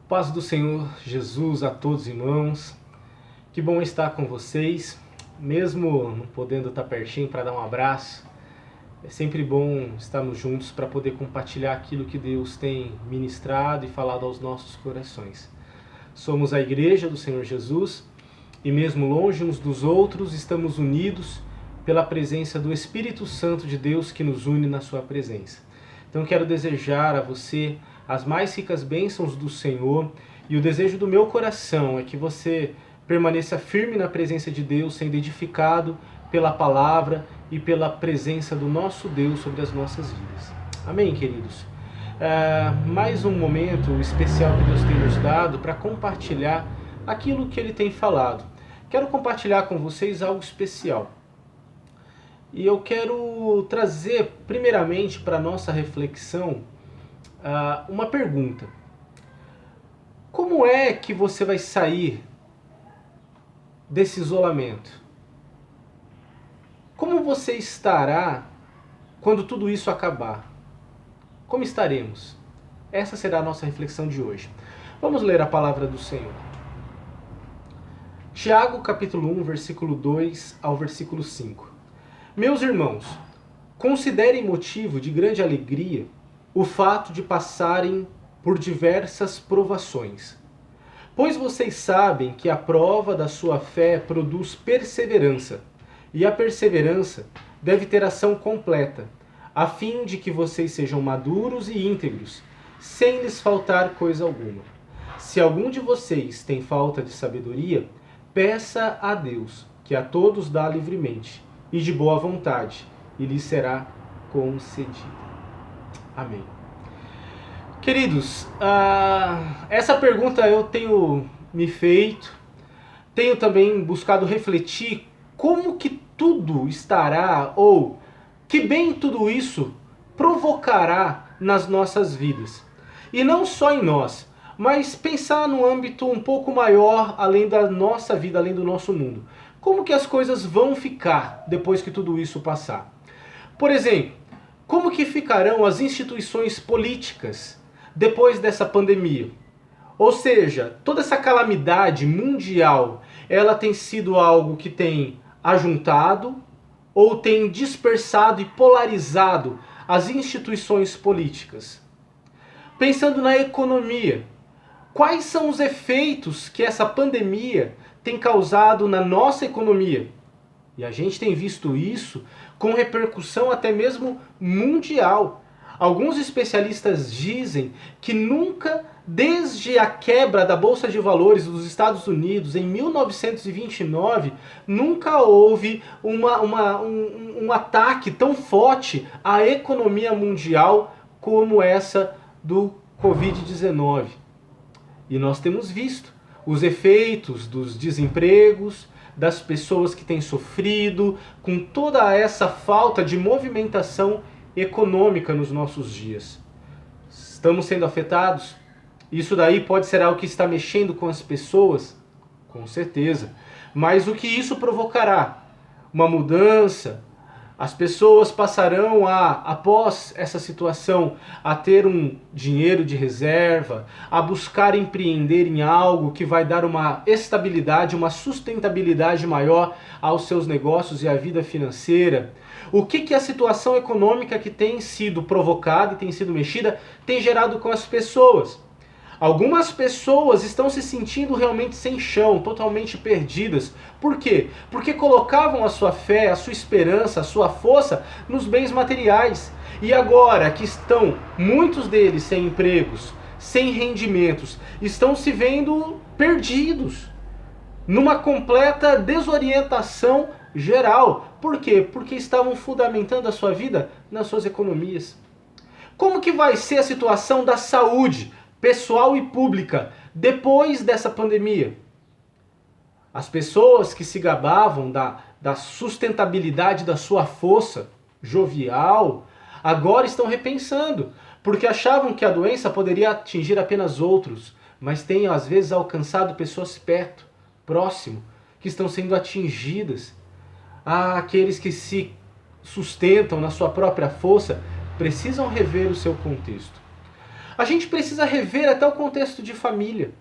Paz do Senhor Jesus a todos, irmãos. Que bom estar com vocês, mesmo não podendo estar pertinho para dar um abraço. É sempre bom estarmos juntos para poder compartilhar aquilo que Deus tem ministrado e falado aos nossos corações. Somos a Igreja do Senhor Jesus e mesmo longe uns dos outros, estamos unidos pela presença do Espírito Santo de Deus que nos une na sua presença. Então quero desejar a você as mais ricas bênçãos do Senhor, e o desejo do meu coração é que você permaneça firme na presença de Deus, sendo edificado pela palavra e pela presença do nosso Deus sobre as nossas vidas. Amém, queridos? Mais um momento especial que Deus tem nos dado para compartilhar aquilo que Ele tem falado. Quero compartilhar com vocês algo especial. E eu quero trazer primeiramente para a nossa reflexão uma pergunta. Como é que você vai sair desse isolamento? Como você estará quando tudo isso acabar? Como estaremos? Essa será a nossa reflexão de hoje. Vamos ler a palavra do Senhor. Tiago, capítulo 1, versículo 2 ao versículo 5. Meus irmãos, considerem motivo de grande alegria o fato de passarem por diversas provações, pois vocês sabem que a prova da sua fé produz perseverança, e a perseverança deve ter ação completa, a fim de que vocês sejam maduros e íntegros, sem lhes faltar coisa alguma. Se algum de vocês tem falta de sabedoria, peça a Deus, que a todos dá livremente e de boa vontade, e lhe será concedida. Amém. Queridos, essa pergunta eu tenho me feito, tenho também buscado refletir como que tudo estará, ou que bem tudo isso provocará nas nossas vidas. E não só em nós, mas pensar num âmbito um pouco maior, além da nossa vida, além do nosso mundo. Como que as coisas vão ficar depois que tudo isso passar? Por exemplo, como que ficarão as instituições políticas depois dessa pandemia? Ou seja, toda essa calamidade mundial, ela tem sido algo que tem ajuntado ou tem dispersado e polarizado as instituições políticas? Pensando na economia, quais são os efeitos que essa pandemia tem causado na nossa economia? E a gente tem visto isso com repercussão até mesmo mundial. Alguns especialistas dizem que nunca, desde a quebra da Bolsa de Valores dos Estados Unidos em 1929, nunca houve um ataque tão forte à economia mundial como essa do Covid-19. E nós temos visto os efeitos dos desempregos, das pessoas que têm sofrido com toda essa falta de movimentação econômica nos nossos dias. Estamos sendo afetados? Isso daí pode ser algo que está mexendo com as pessoas? Com certeza. Mas o que isso provocará? Uma mudança? As pessoas passarão após essa situação, a ter um dinheiro de reserva, a buscar empreender em algo que vai dar uma estabilidade, uma sustentabilidade maior aos seus negócios e à vida financeira. O que a situação econômica que tem sido provocada e tem sido mexida tem gerado com as pessoas? Algumas pessoas estão se sentindo realmente sem chão, totalmente perdidas. Por quê? Porque colocavam a sua fé, a sua esperança, a sua força nos bens materiais. E agora que estão muitos deles sem empregos, sem rendimentos, estão se vendo perdidos, numa completa desorientação geral. Por quê? Porque estavam fundamentando a sua vida nas suas economias. Como que vai ser a situação da saúde pessoal e pública depois dessa pandemia? As pessoas que se gabavam da sustentabilidade da sua força jovial, agora estão repensando, porque achavam que a doença poderia atingir apenas outros, mas tem às vezes alcançado pessoas perto, próximo, que estão sendo atingidas. Aqueles que se sustentam na sua própria força precisam rever o seu contexto. a gente precisa rever até o contexto de família.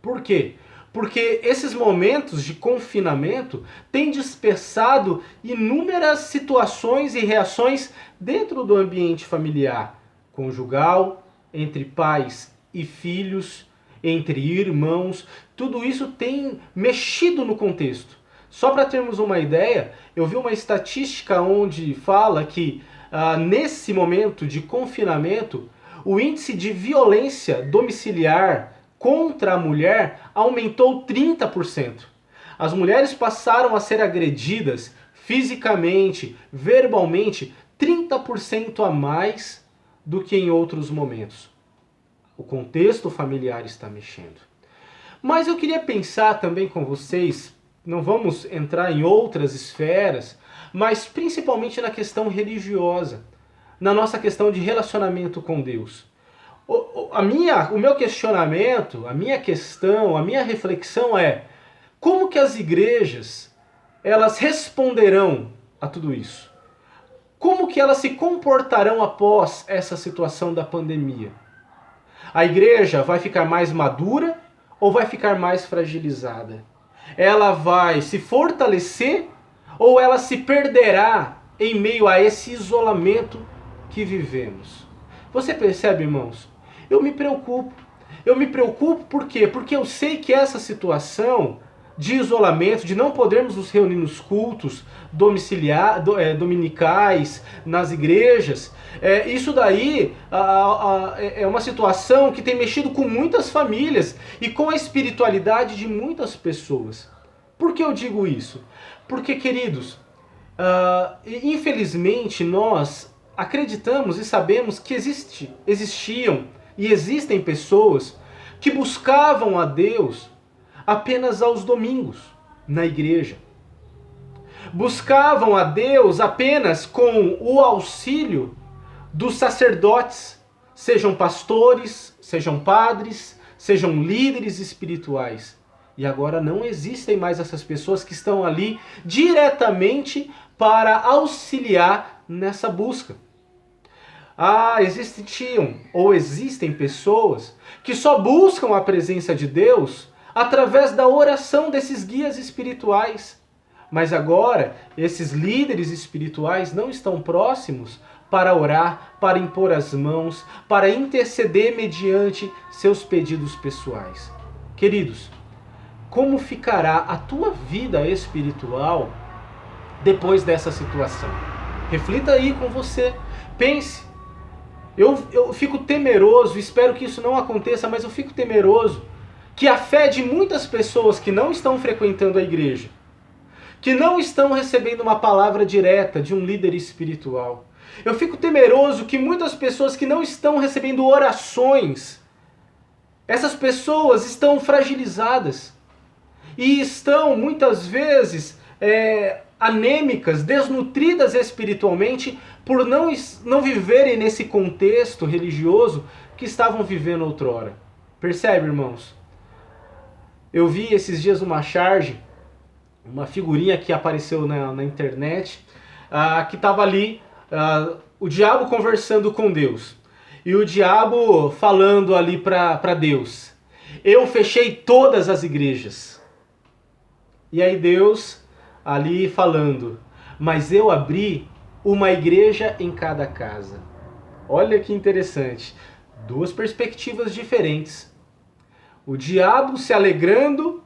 Por quê? Porque esses momentos de confinamento têm dispersado inúmeras situações e reações dentro do ambiente familiar, conjugal, entre pais e filhos, entre irmãos. Tudo isso tem mexido no contexto. Só para termos uma ideia, eu vi uma estatística onde fala que nesse momento de confinamento, o índice de violência domiciliar contra a mulher aumentou 30%. As mulheres passaram a ser agredidas fisicamente, verbalmente, 30% a mais do que em outros momentos. O contexto familiar está mexendo. Mas eu queria pensar também com vocês, não vamos entrar em outras esferas, mas principalmente na questão religiosa, na nossa questão de relacionamento com Deus. O meu questionamento, a minha questão, a minha reflexão é: como que as igrejas elas responderão a tudo isso? Como que elas se comportarão após essa situação da pandemia? A igreja vai ficar mais madura ou vai ficar mais fragilizada? Ela vai se fortalecer ou ela se perderá em meio a esse isolamento que vivemos? Você percebe, irmãos? Eu me preocupo. Eu me preocupo por quê? Porque eu sei que essa situação de isolamento, de não podermos nos reunir nos cultos dominicais, nas igrejas, isso daí é uma situação que tem mexido com muitas famílias e com a espiritualidade de muitas pessoas. Por que eu digo isso? Porque, queridos, infelizmente nós acreditamos e sabemos que existiam e existem pessoas que buscavam a Deus apenas aos domingos, na igreja. Buscavam a Deus apenas com o auxílio dos sacerdotes, sejam pastores, sejam padres, sejam líderes espirituais. E agora não existem mais essas pessoas que estão ali diretamente para auxiliar nessa busca. Existiam ou existem pessoas que só buscam a presença de Deus através da oração desses guias espirituais. Mas agora, esses líderes espirituais não estão próximos para orar, para impor as mãos, para interceder mediante seus pedidos pessoais. Queridos, como ficará a tua vida espiritual depois dessa situação? Reflita aí com você, pense. Eu fico temeroso, espero que isso não aconteça, mas eu fico temeroso que a fé de muitas pessoas que não estão frequentando a igreja, que não estão recebendo uma palavra direta de um líder espiritual, eu fico temeroso que muitas pessoas que não estão recebendo orações, essas pessoas estão fragilizadas e estão muitas vezes anêmicas, desnutridas espiritualmente por não viverem nesse contexto religioso que estavam vivendo outrora. Percebe, irmãos? Eu vi esses dias uma charge, uma figurinha que apareceu na internet, que estava ali, o diabo conversando com Deus. E o diabo falando ali para Deus: eu fechei todas as igrejas. E aí Deus ali falando: mas eu abri uma igreja em cada casa. Olha que interessante. Duas perspectivas diferentes. O diabo se alegrando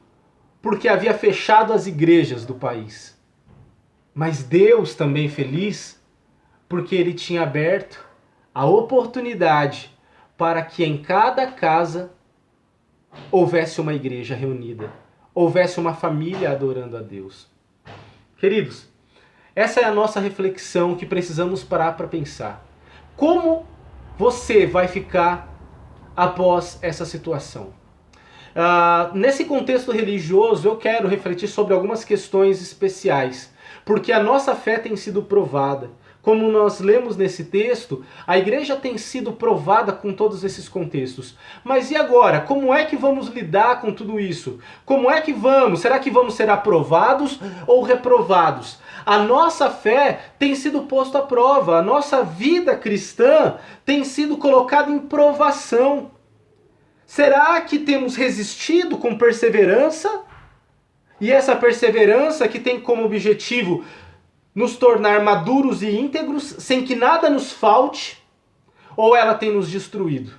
porque havia fechado as igrejas do país. Mas Deus também feliz porque ele tinha aberto a oportunidade para que em cada casa houvesse uma igreja reunida, houvesse uma família adorando a Deus. Queridos, essa é a nossa reflexão que precisamos parar para pensar. Como você vai ficar após essa situação? Nesse contexto religioso, eu quero refletir sobre algumas questões especiais, porque a nossa fé tem sido provada, como nós lemos nesse texto, a igreja tem sido provada com todos esses contextos. Mas e agora? Como é que vamos lidar com tudo isso? Como é que vamos? Será que vamos ser aprovados ou reprovados? A nossa fé tem sido posta à prova, a nossa vida cristã tem sido colocada em provação. Será que temos resistido com perseverança? E essa perseverança que tem como objetivo nos tornar maduros e íntegros, sem que nada nos falte, ou ela tem nos destruído?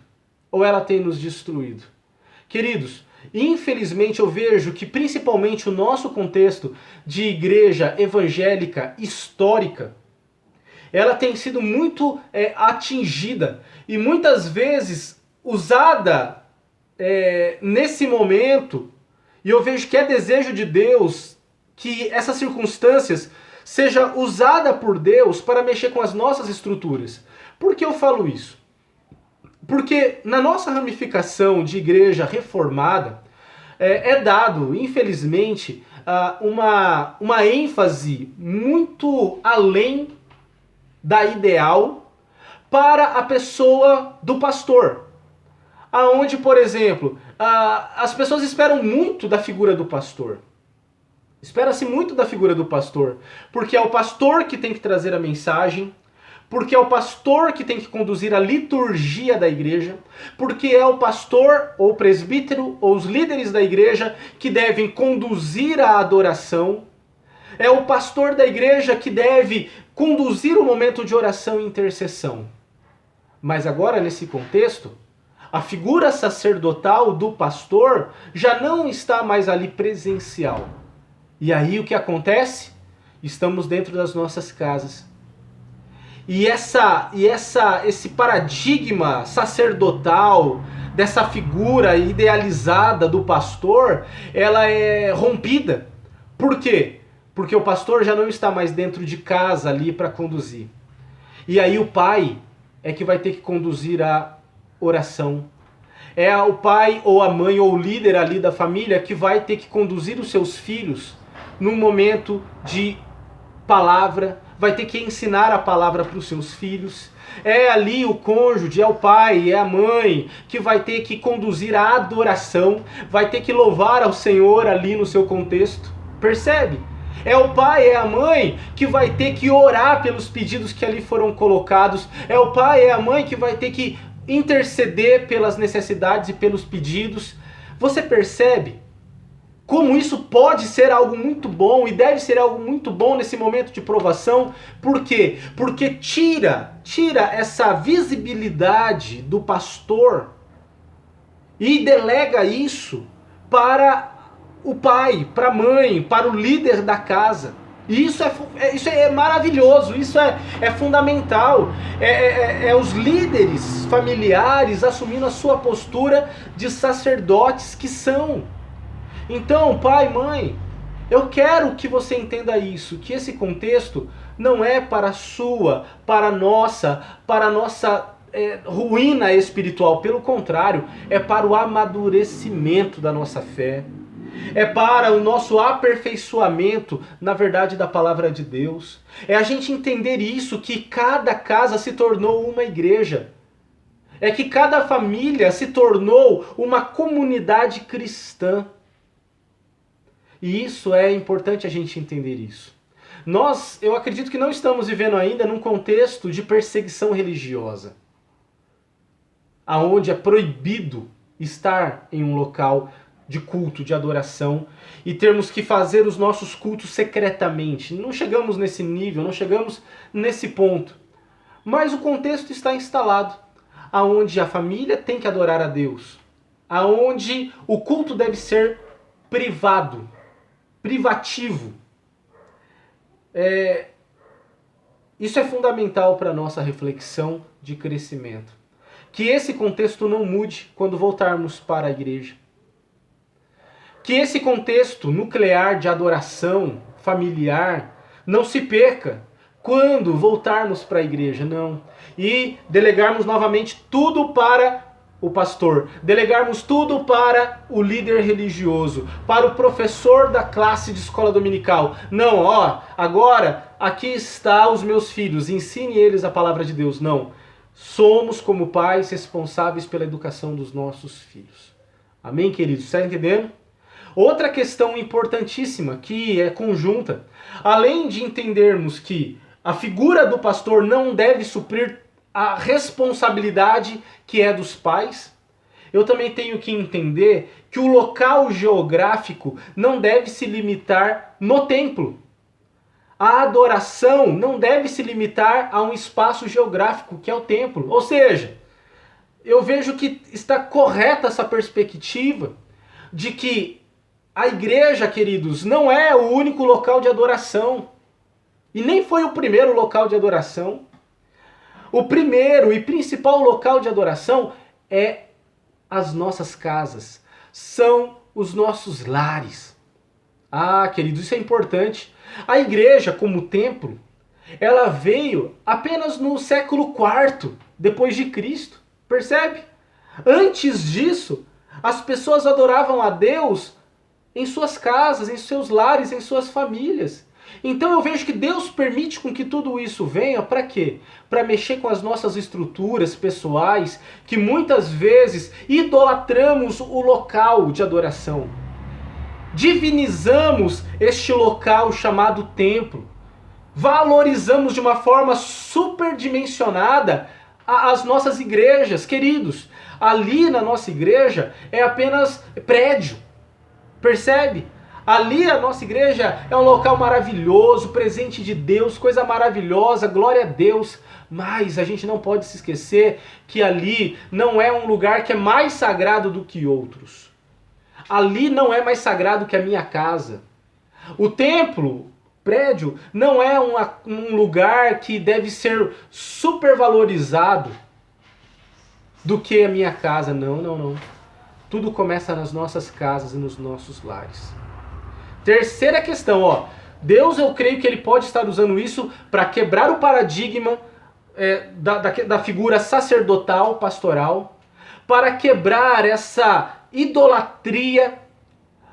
Ou ela tem nos destruído? Queridos, infelizmente eu vejo que principalmente o nosso contexto de igreja evangélica histórica, ela tem sido muito atingida e muitas vezes usada nesse momento, e eu vejo que é desejo de Deus que essas circunstâncias seja usada por Deus para mexer com as nossas estruturas. Por que eu falo isso? Porque na nossa ramificação de igreja reformada, é dado, infelizmente, uma ênfase muito além da ideal para a pessoa do pastor. Aonde, por exemplo, as pessoas esperam muito da figura do pastor. Espera-se muito da figura do pastor, porque é o pastor que tem que trazer a mensagem, porque é o pastor que tem que conduzir a liturgia da igreja, porque é o pastor, ou o presbítero, ou os líderes da igreja que devem conduzir a adoração. É o pastor da igreja que deve conduzir o momento de oração e intercessão. Mas agora, nesse contexto, a figura sacerdotal do pastor já não está mais ali presencial. E aí o que acontece? Estamos dentro das nossas casas. E esse paradigma sacerdotal, dessa figura idealizada do pastor, ela é rompida. Por quê? Porque o pastor já não está mais dentro de casa ali para conduzir. E aí o pai é que vai ter que conduzir a oração. É o pai ou a mãe ou o líder ali da família que vai ter que conduzir os seus filhos num momento de palavra, vai ter que ensinar a palavra para os seus filhos. É ali o cônjuge, é o pai, é a mãe que vai ter que conduzir a adoração, vai ter que louvar ao Senhor ali no seu contexto. Percebe? É o pai, é a mãe que vai ter que orar pelos pedidos que ali foram colocados. É o pai, é a mãe que vai ter que interceder pelas necessidades e pelos pedidos. Você percebe como isso pode ser algo muito bom e deve ser algo muito bom nesse momento de provação? Por quê? Porque tira essa visibilidade do pastor e delega isso para o pai, para a mãe, para o líder da casa. E isso é maravilhoso, isso é fundamental. É os líderes familiares assumindo a sua postura de sacerdotes que são. Então, pai, mãe, eu quero que você entenda isso, que esse contexto não é para a sua, para a nossa ruína espiritual. Pelo contrário, é para o amadurecimento da nossa fé. É para o nosso aperfeiçoamento na verdade da palavra de Deus. É a gente entender isso, que cada casa se tornou uma igreja. É que cada família se tornou uma comunidade cristã. E isso é importante a gente entender isso. Eu acredito que não estamos vivendo ainda num contexto de perseguição religiosa, aonde é proibido estar em um local de culto, de adoração, e termos que fazer os nossos cultos secretamente. Não chegamos nesse nível, não chegamos nesse ponto. Mas o contexto está instalado, aonde a família tem que adorar a Deus, aonde o culto deve ser privado, privativo. Isso é fundamental para a nossa reflexão de crescimento. Que esse contexto não mude quando voltarmos para a igreja. Que esse contexto nuclear de adoração familiar não se perca quando voltarmos para a igreja, não. E delegarmos novamente tudo para o pastor, delegarmos tudo para o líder religioso, para o professor da classe de escola dominical. Não, ó, agora aqui está os meus filhos, ensine eles a palavra de Deus. Não, somos como pais responsáveis pela educação dos nossos filhos. Amém, queridos? Está entendendo? Outra questão importantíssima, que é conjunta, além de entendermos que a figura do pastor não deve suprir a responsabilidade que é dos pais, eu também tenho que entender que o local geográfico não deve se limitar no templo. A adoração não deve se limitar a um espaço geográfico, que é o templo. Ou seja, eu vejo que está correta essa perspectiva de que a igreja, queridos, não é o único local de adoração. E nem foi o primeiro local de adoração. O primeiro e principal local de adoração é as nossas casas. São os nossos lares. Ah, queridos, isso é importante. A igreja, como templo, ela veio apenas no século IV depois de Cristo. Percebe? Antes disso, as pessoas adoravam a Deus em suas casas, em seus lares, em suas famílias. Então eu vejo que Deus permite com que tudo isso venha para quê? Para mexer com as nossas estruturas pessoais, que muitas vezes idolatramos o local de adoração. Divinizamos este local chamado templo. Valorizamos de uma forma superdimensionada as nossas igrejas, queridos. Ali na nossa igreja é apenas prédio. Percebe? Ali a nossa igreja é um local maravilhoso, presente de Deus, coisa maravilhosa, glória a Deus. Mas a gente não pode se esquecer que ali não é um lugar que é mais sagrado do que outros. Ali não é mais sagrado que a minha casa. O templo, prédio, não é um lugar que deve ser supervalorizado do que a minha casa. Não, não, não. Tudo começa nas nossas casas e nos nossos lares. Terceira questão, ó. Deus, eu creio que ele pode estar usando isso para quebrar o paradigma da figura sacerdotal, pastoral, para quebrar essa idolatria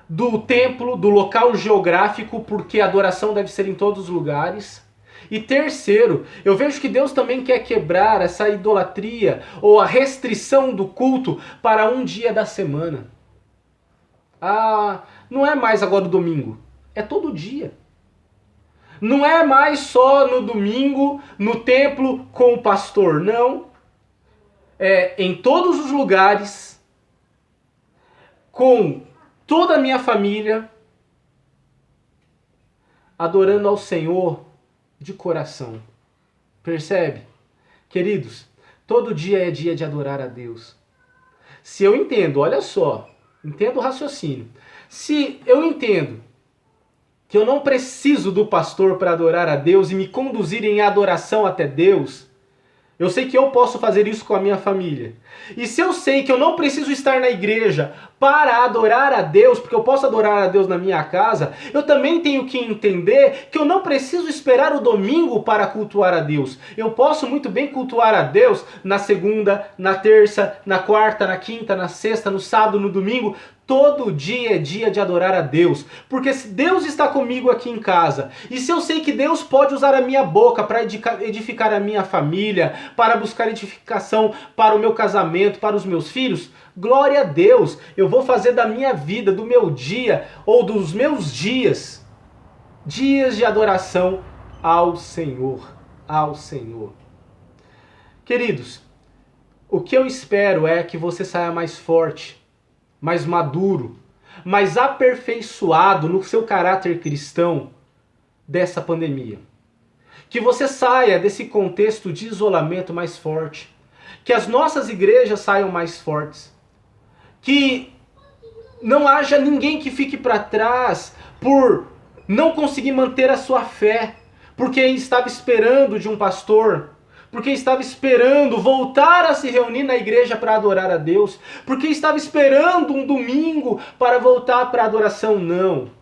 do templo, do local geográfico, porque a adoração deve ser em todos os lugares. E terceiro, eu vejo que Deus também quer quebrar essa idolatria ou a restrição do culto para um dia da semana. Ah, não é mais agora o domingo, é todo dia. Não é mais só no domingo, no templo com o pastor, não. É em todos os lugares, com toda a minha família, adorando ao Senhor de coração. Percebe? Queridos, todo dia é dia de adorar a Deus. Se eu entendo, olha só, entendo o raciocínio. Se eu entendo que eu não preciso do pastor para adorar a Deus e me conduzir em adoração até Deus, eu sei que eu posso fazer isso com a minha família. E se eu sei que eu não preciso estar na igreja para adorar a Deus, porque eu posso adorar a Deus na minha casa, eu também tenho que entender que eu não preciso esperar o domingo para cultuar a Deus. Eu posso muito bem cultuar a Deus na segunda, na terça, na quarta, na quinta, na sexta, no sábado, no domingo. Todo dia é dia de adorar a Deus, porque se Deus está comigo aqui em casa, e se eu sei que Deus pode usar a minha boca para edificar a minha família, para buscar edificação para o meu casamento, para os meus filhos, glória a Deus, eu vou fazer da minha vida, do meu dia, ou dos meus dias, dias de adoração ao Senhor, ao Senhor. Queridos, o que eu espero é que você saia mais forte, mais maduro, mais aperfeiçoado no seu caráter cristão dessa pandemia. Que você saia desse contexto de isolamento mais forte. Que as nossas igrejas saiam mais fortes. Que não haja ninguém que fique para trás por não conseguir manter a sua fé, porque estava esperando de um pastor, porque estava esperando voltar a se reunir na igreja para adorar a Deus, porque estava esperando um domingo para voltar para a adoração. Não.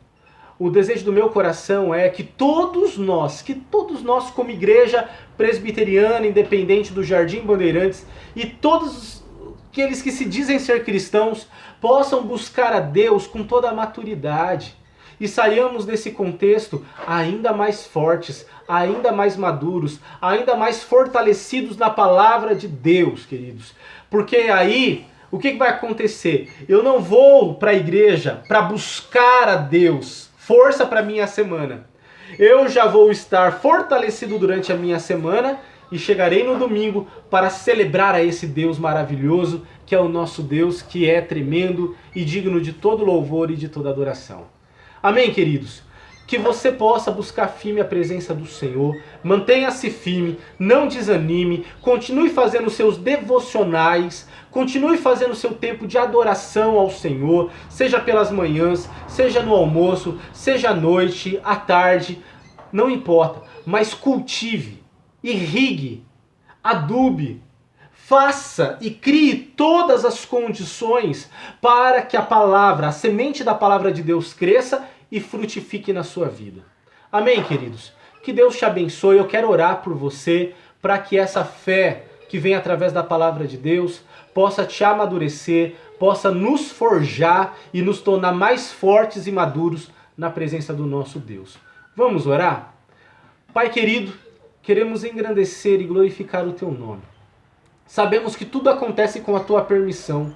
O desejo do meu coração é que todos nós como igreja presbiteriana, independente do Jardim Bandeirantes, e todos aqueles que se dizem ser cristãos possam buscar a Deus com toda a maturidade e saiamos desse contexto ainda mais fortes, ainda mais maduros, ainda mais fortalecidos na palavra de Deus, queridos. Porque aí, o que vai acontecer? Eu não vou para a igreja para buscar a Deus, força para minha semana. Eu já vou estar fortalecido durante a minha semana e chegarei no domingo para celebrar a esse Deus maravilhoso, que é o nosso Deus, que é tremendo e digno de todo louvor e de toda adoração. Amém, queridos? Que você possa buscar firme a presença do Senhor, mantenha-se firme, não desanime, continue fazendo seus devocionais, continue fazendo seu tempo de adoração ao Senhor, seja pelas manhãs, seja no almoço, seja à noite, à tarde, não importa, mas cultive, irrigue, adube, faça e crie todas as condições para que a palavra, a semente da palavra de Deus cresça e frutifique na sua vida. Amém, queridos? Que Deus te abençoe. Eu quero orar por você para que essa fé que vem através da palavra de Deus possa te amadurecer, possa nos forjar e nos tornar mais fortes e maduros na presença do nosso Deus. Vamos orar? Pai querido, queremos engrandecer e glorificar o teu nome. Sabemos que tudo acontece com a tua permissão.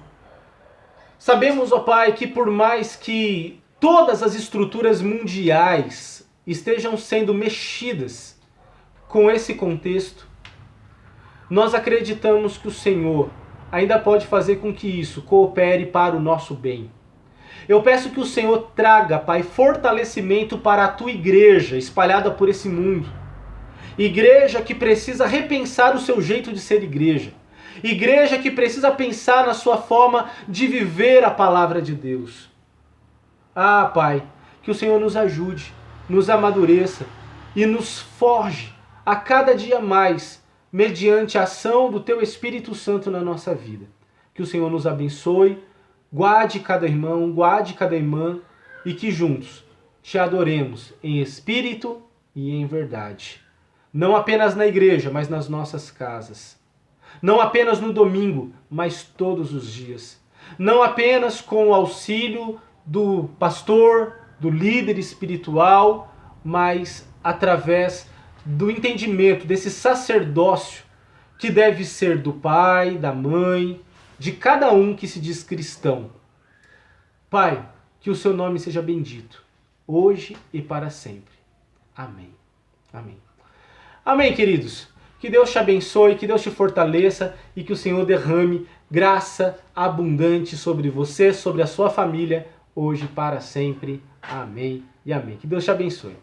Sabemos, ó Pai, que por mais que todas as estruturas mundiais estejam sendo mexidas com esse contexto, nós acreditamos que o Senhor ainda pode fazer com que isso coopere para o nosso bem. Eu peço que o Senhor traga, Pai, fortalecimento para a tua igreja espalhada por esse mundo. Igreja que precisa repensar o seu jeito de ser igreja. Igreja que precisa pensar na sua forma de viver a palavra de Deus. Ah, Pai, que o Senhor nos ajude, nos amadureça e nos forge a cada dia mais, mediante a ação do Teu Espírito Santo na nossa vida. Que o Senhor nos abençoe, guarde cada irmão, guarde cada irmã e que juntos Te adoremos em espírito e em verdade. Não apenas na igreja, mas nas nossas casas. Não apenas no domingo, mas todos os dias. Não apenas com o auxílio do pastor, do líder espiritual, mas através do entendimento desse sacerdócio que deve ser do pai, da mãe, de cada um que se diz cristão. Pai, que o seu nome seja bendito, hoje e para sempre. Amém. Amém. Amém, queridos. Que Deus te abençoe, que Deus te fortaleça e que o Senhor derrame graça abundante sobre você, sobre a sua família, hoje e para sempre. Amém e amém. Que Deus te abençoe.